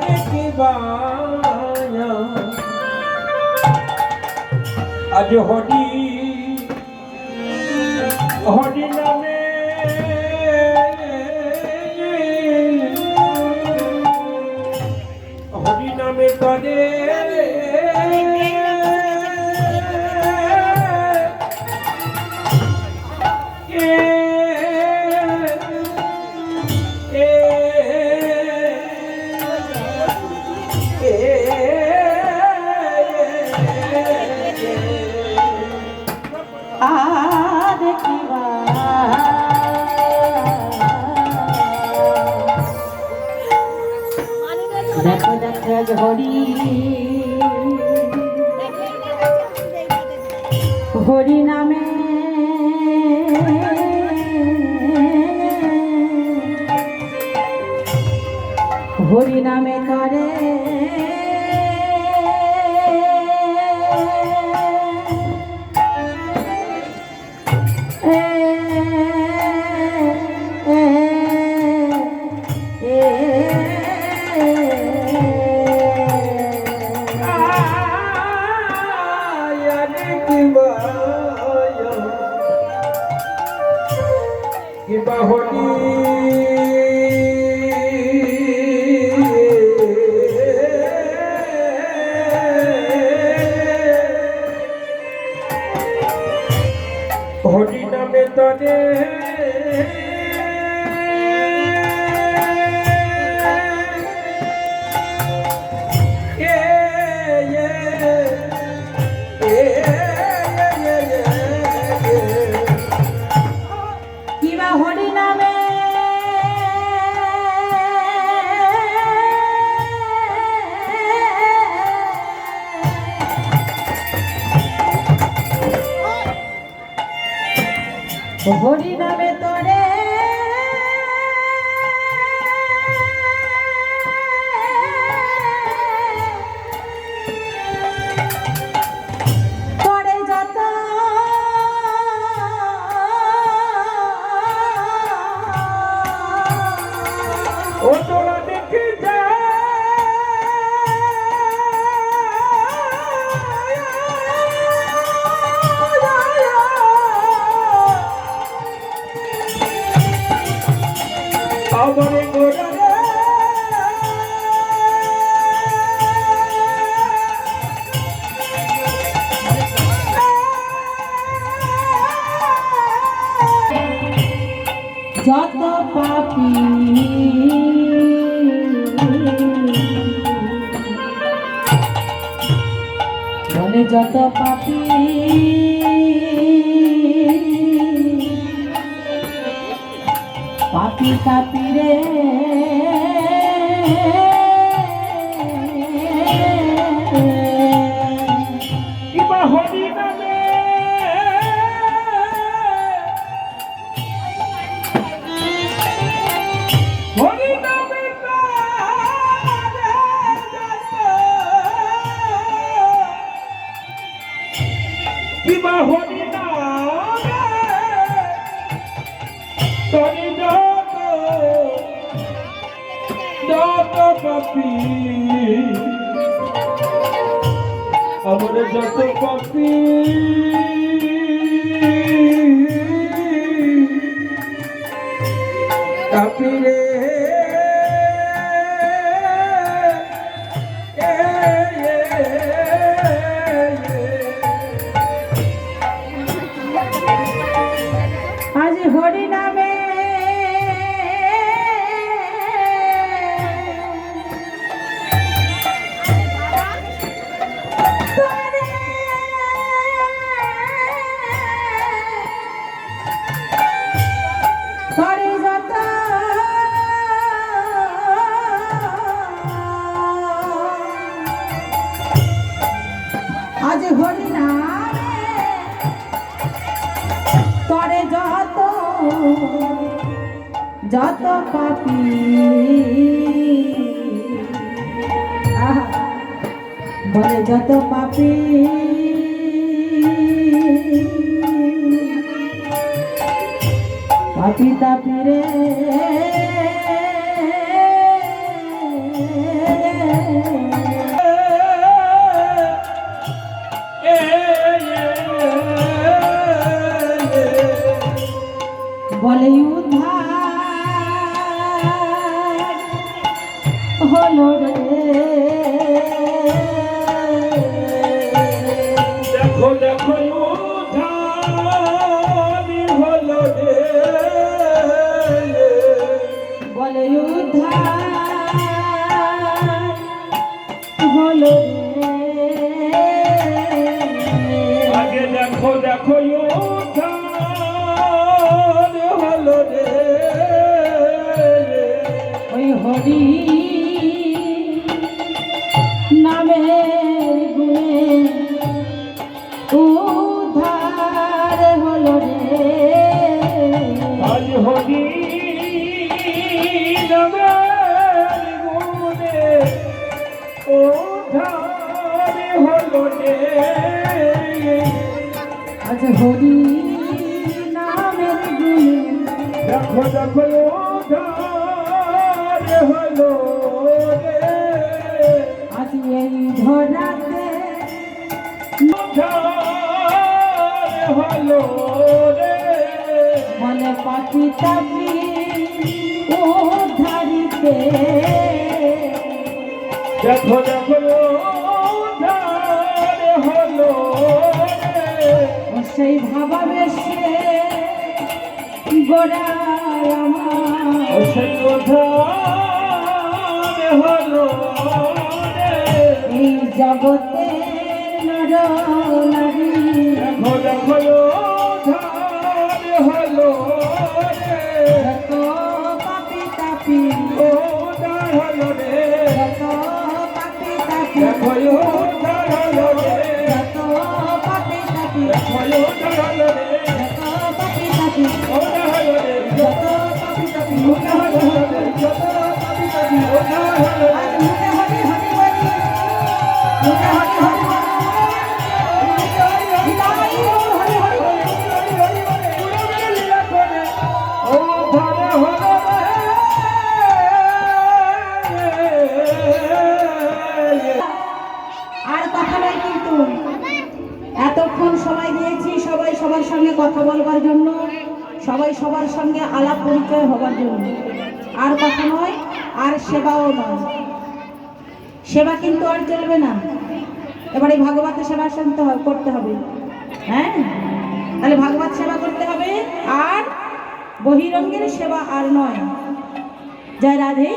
দেখিবায়া আজ হরি হরি নামে হরি নামে করে দেখো দেখো আজ হরি হরি নামে হরি নামে করে হরি নামে তরে কিবা হরি নামে হরি নামে তোরে করে যত ও তোরা দেখে যা আমারে গোরা যত পাপি বলে যত পাপি পাপি পাপি রে কিবা হরি নামে হরি নামে কিবা হরি নামে তরে যত পাপি আমরা যত পাপি পাপি রে আজ হরি নামে করে যত আজ হরি নামে করে যত যত পাপি বলে যত পাপি পাপি তাপি রে হলো রে দেখো দেখো উদ্ধার হলো রে বলে উদ্ধার হলো রে আগে দেখো দেখো উদ্ধার হলো রে ওই হরি নামের গুণে উদ্ধার হলো রে আজ হরি নামের গুণে উদ্ধার হলো রে আজ হরি নামের গুণে দেখো দেখো উদ্ধার হলো রে আজ এই ধরাতে উদ্ধার হলো রে বলে পাখি তাপি উদ্ধারিতে দেখো দেখো উদ্ধার হলো রে ও সেই ভাবাবেশে গোড়ায় আমার সেই উদ্ধার হলো রে এই জগতে নর নারী দেখো দেখো উদ্ধার হলো রে যত পাপি তাপি উদ্ধার হলো রে যত পাপি তাপি দেখো উদ্ধার হলো রে যত পাপি তাপি দেখো উদ্ধার হলো রে যত পাপি তাপি উদ্ধার হলো রে যত পাপি তাপি উদ্ধার হলো রে যত পাপি তাপি উদ্ধার হলো রে আজ মুখে হরি হরি বলি মুখে হরি হরি বলি নিতাই গৌর হরি হরি বলি আর কথা নয় কিন্তু এতক্ষণ সময় দিয়েছি সবাই সবার সঙ্গে কথা বলবার জন্য সবাই সবার সঙ্গে আলাপ পরিচয় হবার জন্য আর কথা নয় আর সেবাও নয় সেবা কিন্তু আর চলবে না এবারে ভাগবতের সেবা শুনতে হবে করতে হবে হ্যাঁ তাহলে ভাগবত সেবা করতে হবে আর বহিরঙ্গের সেবা আর নয় জয় রাধে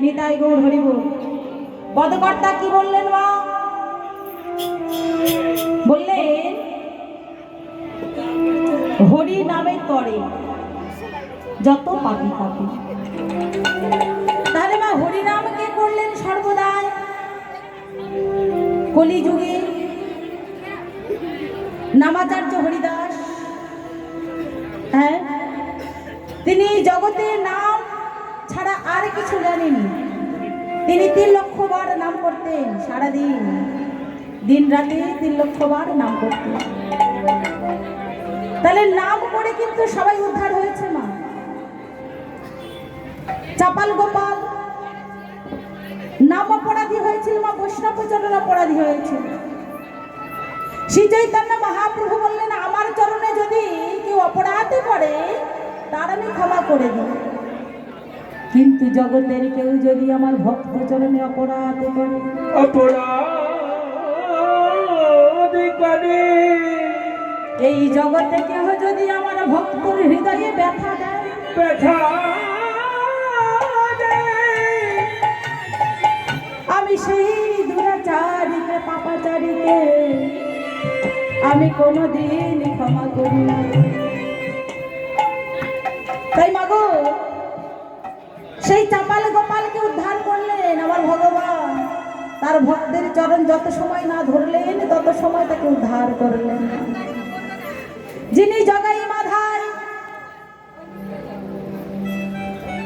নিতাই গৌর হরি বল পদকর্তা কি বললেন মা বললেন হরি নামে করে যত পাপি পাপি তাহলে মা হরি নামকে করলেন সর্বদাই কলিযুগে নামাচার্য হরিদাস হ্যাঁ তিনি জগতের নাম ছাড়া আর কিছু জানেনি তিনি 3 লক্ষ বার নাম করতেন সারাদিন দিন রাতে 3 লক্ষ বার নাম করতেন তাহলে নাম করে কিন্তু সবাই উদ্ধার হয়েছে মা চাপাল গোপাল নাম অপরাধী হয়েছিল মা বৈষ্ণব চরণ অপরাধী হয়েছিল শ্রী চৈতন্য মহাপ্রভু বললেন আমার চরণে যদি কেউ অপরাধ করে তার আমি ক্ষমা করে দিই কিন্তু জগতের কেউ যদি আমার ভক্ত চরণে অপরাধ করে অপরাধ করে এই জগতে কেউ যদি আমার ভক্তর হৃদয়ে ব্যথা দেয় ব্যথা দেয়, আমি সেই দুরাচারীকে পাপাচারীকে আমি কোনোদিন ক্ষমা করি না তাই মাগো সেই চাপাল গোপালকে উদ্ধার করলেন আমার ভগবান তার ভক্তের চরণ যত সময় না ধরলেন তত সময় তাকে উদ্ধার করলেন যিনি জগাই মাধায়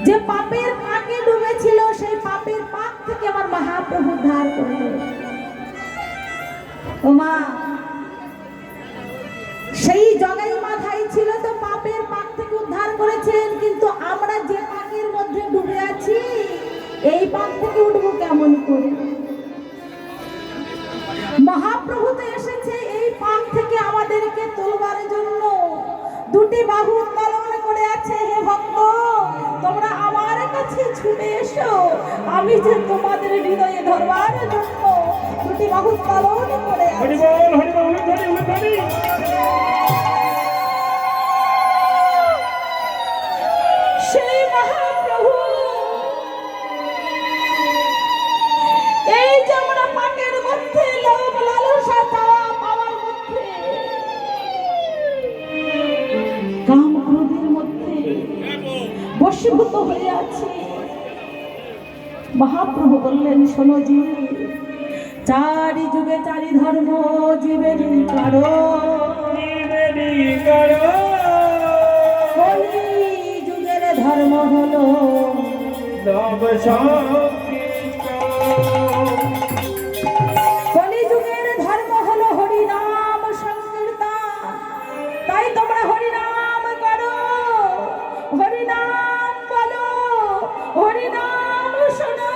যে পাপের পাকে ডুবেছিল সেই পাপের পাক থেকে আমার মহাপ্রভু উদ্ধার করলেন ও মা সেই জগাই মাথায় ছিল তো পাপের পাক থেকে উদ্ধার করেছেন কিন্তু আমরা যে পাকের মধ্যে ডুবে আছি এই পাক থেকে উঠবো কেমন করে মহাপ্রভু তো এসেছে এই পাক থেকে আমাদেরকে তোলবার জন্য দুটি বাহু উত্তোলন করে আছে হে ভক্ত তোমরা আমার কাছে কাছে ছুটে এসো, আমি যে তোমাদের হৃদয়ে ধরবার জন্য দুটি বাহু পালন করে আছি। হরি বল, হরি বল, উলুধ্বনি, উলুধ্বনি। সেই মহাপ্রভু, এই যে আমরা পাটের মধ্যে লোভ লালসা চাওয়া পাওয়ার মধ্যে কাম ক্রোধের মধ্যে বশীভূত হয়ে আছে, মহাপ্রভু বললেন শোনো জীব, চারি যুগে চারি ধর্ম জীবেরই কারণ, কলি যুগের ধর্ম হলো কলি যুগের ধর্ম হলো হরিনাম সংকীর্তন। তাই তোমরা হরিনাম করো, হরিনাম বলো, হরিনাম শোনো।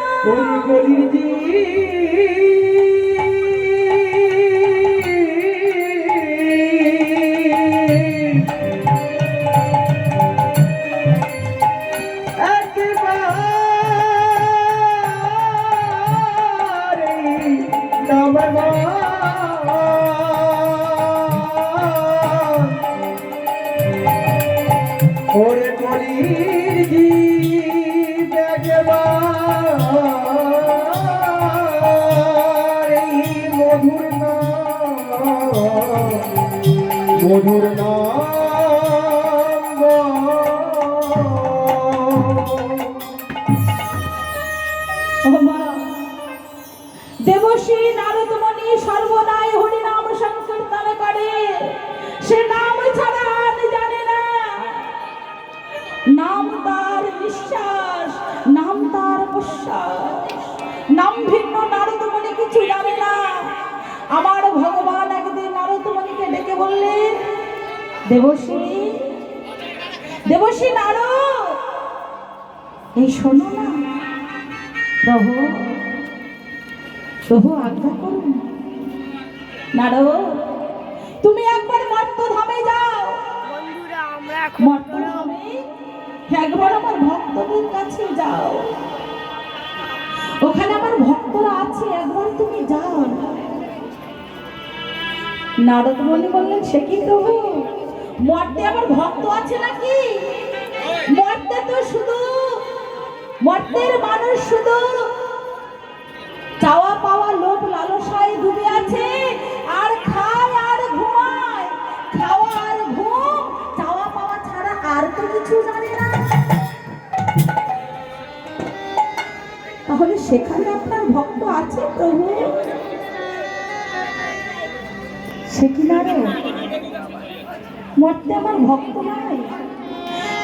ওরে কলির জীব একবার এই মধুর নাম দেবশ্রী নারদমণি সর্বদাই হরিনাম সংকীর্তন করে, সে নাম ছাড়া আর জানে না। নাম তার বিশ্বাস, নাম তার প্রশ্বাস, নাম ভিন্ন নারদমণি কিছু জানে না। আমার ভগবান একদিন নারদমণিকে ডেকে বললেন, দেবশ্রী, দেবশ্রী নারদ, এই শোনো না। প্রভু, প্রভু আজ্ঞা করুন। নারদ, তুমি একবার মর্তধামে যাও। মর্তধামে একবার আমার ভক্তদের কাছে যাও, ওখানে আমার ভক্তরা আছে, একবার তুমি যাও। নারদ মুনি বললেন, সে কি প্রভু, মর্তে আমার ভক্ত আছে নাকি? মর্তে তো শুধু মর্তের মানুষ শুধু চাওয়া পাওয়া লোভ লালসায় ডুবে আছে, আর খায় আর ঘুমায়, খাওয়া আর ঘুম, চাওয়া পাওয়া ছাড়া আর তো কিছু জানে না। তাহলে সেখানে আপনার ভক্ত আছে প্রভু? সে কি নারদ, মর্তে আমার ভক্ত নাই?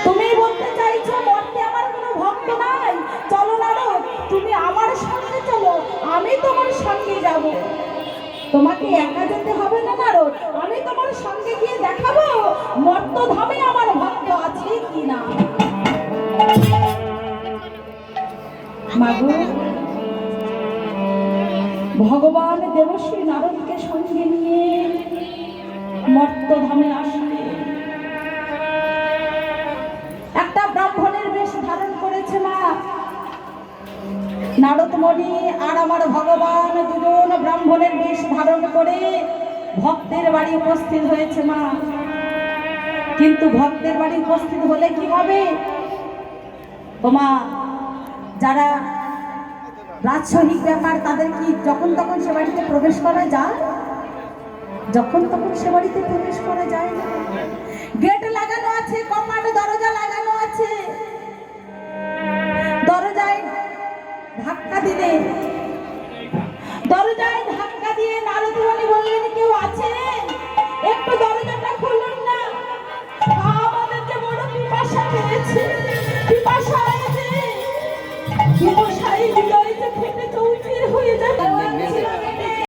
তুমি বলতে চাইছো মর্তে আমার কোনো ভক্ত নাই? চলো নারদ, তুমি আমার সঙ্গে চলো, আমি তোমার সঙ্গে যাব। তোমাকে একা যেতে হবে না নারদ, আমি তোমার সঙ্গে গিয়ে দেখাবো মর্তধামে আমার ভক্ত আছে কিনা। মাগো, ভগবান দেবশ্রী নারদকে সঙ্গে নিয়ে মর্তধামে আসলে একটা ব্রাহ্মণের বেশ ধারণ করেছে মা। নারদমণি আর আমার ভগবান দুজন ব্রাহ্মণের বেশ ধারণ করে ভক্তের বাড়ি উপস্থিত হয়েছে মা। কিন্তু ভক্তের বাড়ি উপস্থিত হলে কি হবে ও মা? যারা রাজসহিক ব্যাপার, তাদের কি যখন তখন সে বাড়িতে প্রবেশ করা যায়? যখন তখন সে বাড়িতে প্রবেশ করা যায় না। গেট লাগানো আছে, কপাট দরজা লাগানো আছে, দরজায় ধাক্কা দিলে, দরজায়